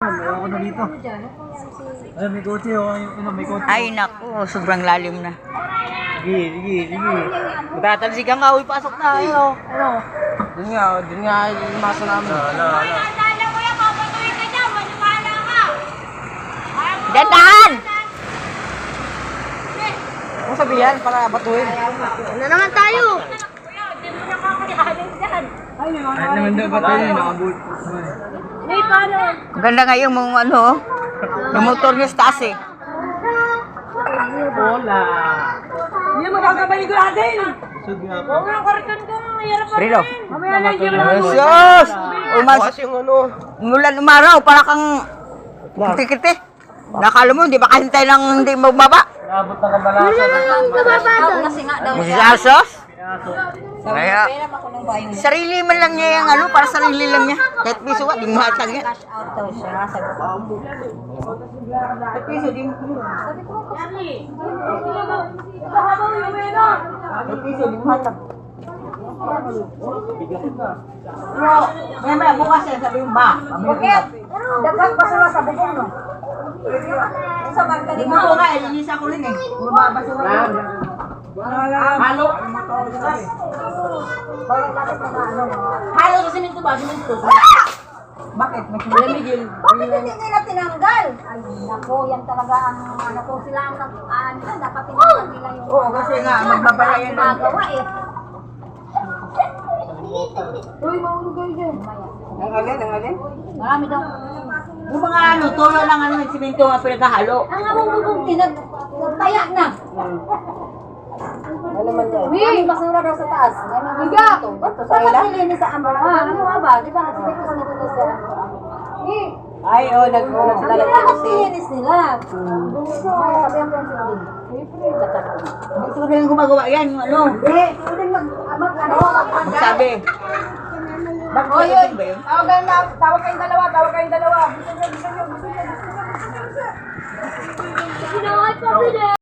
Ako na dito. Ay, may kotse. May kotse. Ay, naku. Sobrang lalim na. Sige. Magtatalsik ka nga. Uy, pasok na. Ano? Dun nga, yung maso namin. Dandahan! Kung sabihan, para batuhin. Ano naman tayo? Ay naman daw batuhin, nakabult. Ganda nga yung mga ano. Yung motor niya sa taas eh. Hola. Hindi mo kakabalik ko natin. Sige nga po. Huwag mo yung karton ko. Mahirap pa Brilo. rin. Mamaya na hindi mo. Sus! Bukas yung ano. Umulan umaraw. Para kang kiti-kiti. Nakala mo, hindi ba kasi tayo lang hindi magbaba? Nabot na kabalasan. Magsasos? Kaya, sarili man lang niya yung ano, para sarili lang niya. Kahit piso ka, di mo hatag yan. Kahit piso, di mo Kahit piso, di mo hatag. Pero, may bukas yan, sabi yung ba? Bakit? Dapat basura sa bubong mo. Di mo ko nga, ilinisa ko rin eh. Puro basura. Halo. Halo sa siminto ba? Siminto. Bakit? May siminto. Bakit hindi nila tinanggal? Ay, nako, yan talaga ang ano kung sila ang nila, dapat tinanggal nila yung Oo, kasi nga, magbabalayan lang. magawa eh. Uy, maulog kayo dyan. Ang alin? Marami daw. Yung mga ano, tulo lang ano, ng siminto nga pinagkahalo. Ang among bubong tinagtaya na. Ano man yan? May basura daw sa taas. May mga dito. Ba't nilinis sa ambo? Ano nga ba? Di ba nagsibig ko sa nito sa Ay, oh, naglalagay Bakit kasi. nilinis nila? Gusto. Sabi ang plan sila din. Gusto ko silang gumagawa yan, yung ano. Hindi. Pwede mag-ano. Magsabi. Bakit ba yun? Tawag kayong dalawa. Gusto nyo.